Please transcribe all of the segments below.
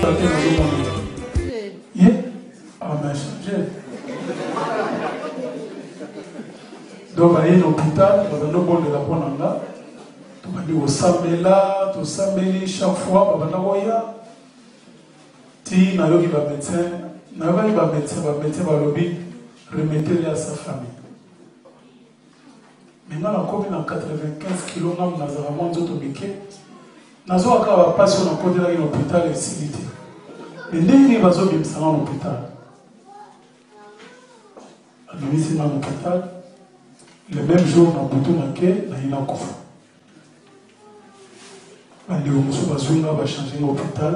Donc, il y a un hôpital, il y a un bon de la Bonanga. Tu vas au Sambela, tu Sambeli chaque fois, il y a ti na yogi ba médecin, na yogi ba médecin ba lobby, remettez-le à sa famille. Maintenant, on a combien 95 kilos, on a vraiment d'autres biquets. Nous avons passé à l'hôpital et civité. Mais dès que nous avons mis à l'hôpital, nous avons mis à l'hôpital, le même jour, nous avons mis à l'hôpital. Nous avons changé l'hôpital.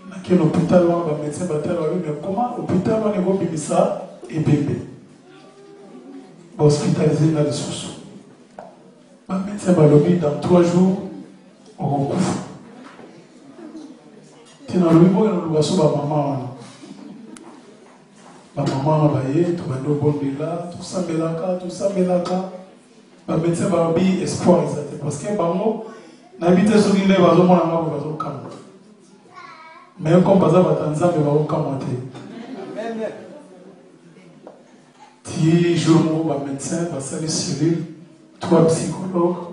Dans l'hôpital, nous avons mis à l'hôpital. Mais comment l'hôpital, nous avons mis ça et bébé. Hospitalisé dans les sous. Le médecin va le dire dans 3 jours, on recouvre. Tu n'as le même mot, sur ma maman. Ma maman va y aller, tu vas nous bonner là, tout ça, melaka, tout ça, melaka. Le médecin va le dire espoir, parce que maman, n'habite sur l'île, va le monde, va le calme. Mais comme par exemple, Tanzanie, va le calme. Ti jour le médecin va saluer cellule, 3 psychologues,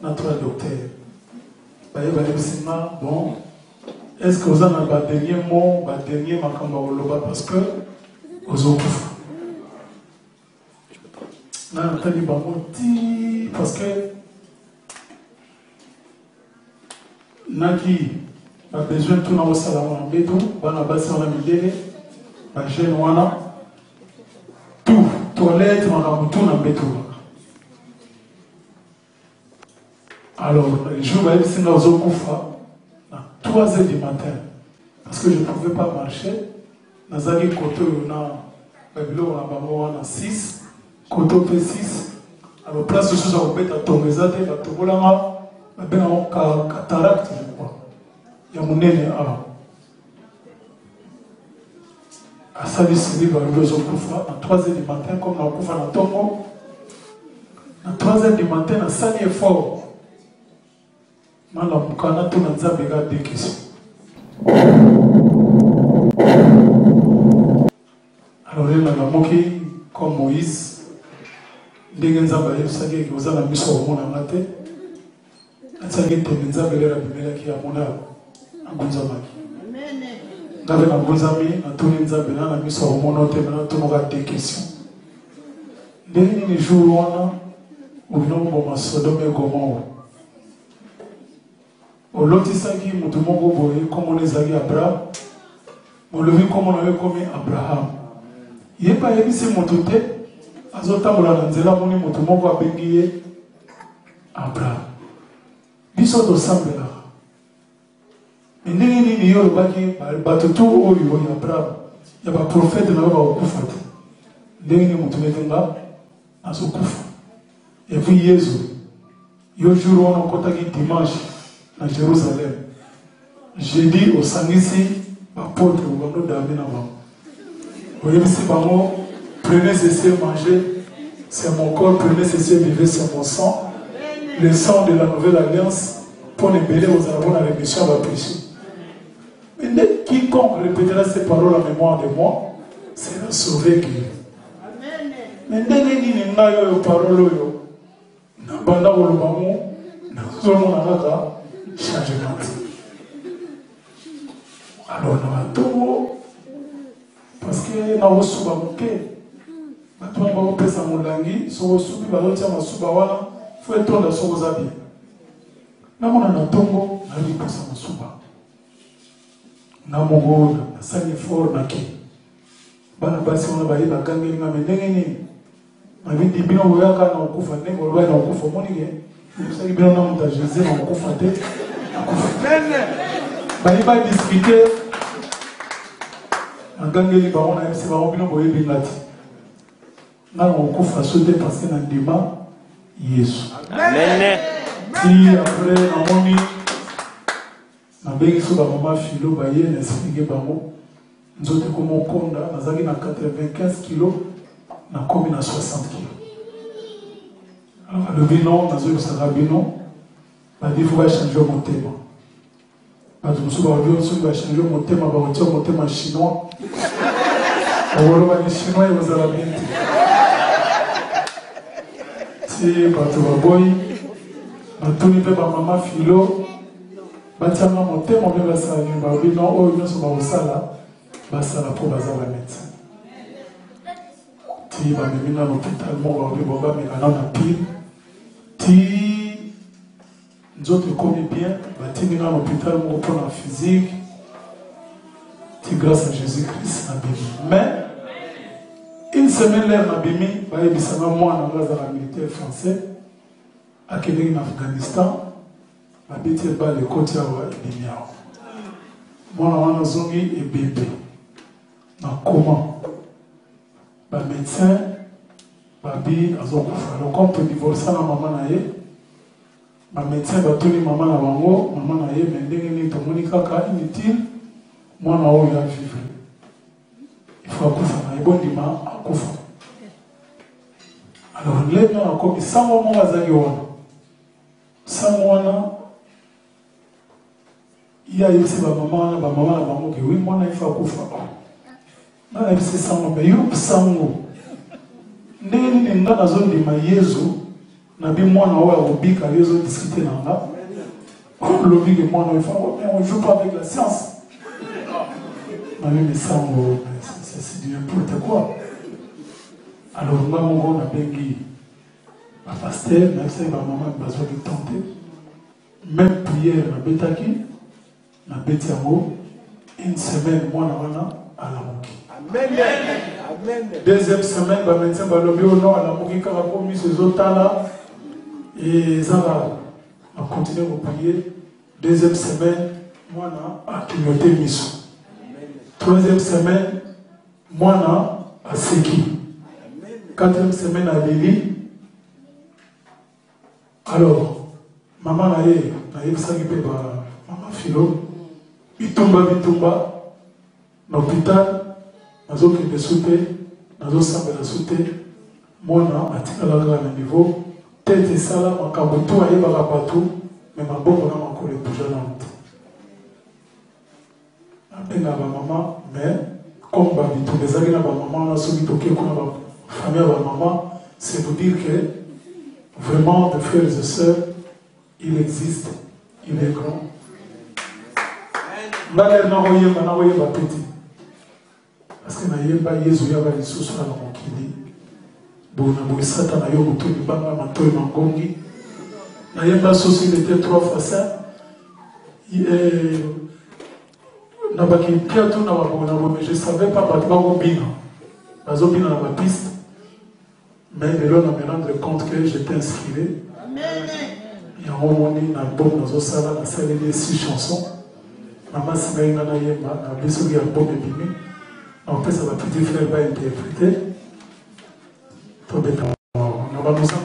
3 docteurs. Bon, est-ce que vous avez un dernier mot, un dernier mot parce que vous avez parce que Naki a besoin de tout dans le salon en béton, on a basé en amidé, un jeune wana, tout, toilette, on a tout dans le béton. Alors, le jour où je suis dans le Koufa, à 3 h du matin, parce que je ne pouvais pas marcher, dans un côté, on a 6, côté P6, alors place où je suis à tomber, à cataracte, je crois. Il y a mon nez à Sali Sili, à 3 h du matin, comme dans le Koufa, dans Tongo, à 3 h du matin, à Sali Effort. Alors, il y a un moqué comme Moïse. Il y a un zabaye qui vous a mis sur le monde en maté. Il y a un zabaye qui a mon âme. Un bon zabaye. Dans le bon zabaye, tout le zabaye a mis sur le monde en maté. Maintenant, on a des questions. Les jours où on a Sodome et Gomorrhe. Au lotisaki, nous devons voir comment on est allé Abraham. On le vit comme on avait commis Abraham. Il n'y a pas eu ce motote. Azota Molanzela, on est motomo à Benguier Abraham. Biso to Sambela. Mais n'est-ce pas le baki, batutu ou Abraham. Il y a un prophète de l'Abraham au Koufat. N'est-ce pas motomo là, à ce Koufat. Et puis Jésus. Il jour on a contacté dimanche. À Jérusalem. J'ai dit au Sangisi, apôtre, ou à nous d'amener avant. Vous voyez, si maman, prenez ceci, mangez, c'est mon corps, prenez ceci, vivez, c'est mon sang. Le sang de la nouvelle alliance, pour les bélés aux arbres, la rémission va pécher. Mais dès quiconque répétera ces paroles en mémoire de moi, sera sauvé. Mais dès qu'il n'y a pas de paroles, n'a pas de paroles, n'a pas de changement. Alors, nous avons tout. Parce que nous avons souvent bouquet. Nous avons fait ça mon langue. Si vous avez fait ça, il faut être dans ce habits. Nous avons tout. Nous avons fait ça mon souba. Nous avons fait ça fort. Nous avons fait ça mon langue. Nous avons fait ça mon langue. Nous avons fait ça mon langue. Nous avons fait ça mon langue. Vous savez bien, on a Jésus, on a confronté. Il va discuter. En Gangeli, on a MC Baron, on a dit là, on a sauté parce qu'il y a un débat. Jésus. Amen. Puis après, on a dit, on a dit que maman Philo, on a expliqué Baron. Nous avons dit comment on compte, nous avons dit 95 kilos, nous avons mis 60 kilos. Alors, le bilan, dans le bilan, il faut changer mon thème. bato mosusu baobi soki bachange motema baotia motema chinois bakoloba ni chinois ekozala bien te ti bato baboyi batuni mpe bamama filo batianga motema mpe basala nini baobi non oyo nyonso bakosala basala mpo baza bamédecin ti bamemi na l'hôpital moko baobi bobamela na na pile ti nzoto ekomi bien batindi na l'hôpital moko mpona physique ti grâce à Jésus-Christ nabimi mais une semaine l'air nabimi bayebisanga mwana nga azala militaire français akendeki na Afghanistan babeti ebale ekoti awa ebimi awa mwana wana azongi ebebe na koma bamédecin babi azokufa donc on peut divorcer na mama na ye bamédecin batuni mama na bango mama na ye me ndenge nini tomoni kaka inutile mwana oyo avivre il faut akufa na ye bondima akufa alors lelo nakomi sango moko azali wana sango wana iya yebisi bamama na bango ke wi mwana il faut akufa na yebisi sango me yo sango ndenge nini nga nazondima yezu nabi mwana oyo akobika yo ozodiskute na nga olobi ke mwana oyo fango mais on joue pas avec la science nabi misango c'est du n'importe quoi alors nga moko nabengi bapaster nayebisaki bamama bazwaki tente même prière nabetaki nabeti yango une semaine mwana wana alamuki deuxième semaine bamédecin balobi o non alamuki kaka po miso ezotala ezala akontinue koprier deuxième semaine mwana aklignote miso troisième semaine mwana aseki quatrième semaine aleli alors mama na ye nayebisaki mpe bamama filo bitumba na hôpital nazokende su te nazosambela su te mwana atikalaka na niveau tete esala makambo to ayebaka bato me maboko na makolo ebuja na moto abenga bamama mais comme babitumba ezalaki na bamama wana soki toke kuna bafamille ya bamama c'est vous dire que vraiment de frères et sœurs il existe il est grand ngalere nakoyemba peti parce que nayemba yezu yaba lisusu na mokili bona boye satana yo moto libanga matoyi mangongi nayemba sosi il était 3 fois saint nabaki pia tu na babona mais je savais pas bato bakobina bazobina na bapiste mais lelo na me rendre compte que j'étais inspiré yango moni na album nazosala nasaleli 6 chansons mama singai nga nayemba na bisoki album ebimi napesa bapetit frère bainterprete tobeta na bamosa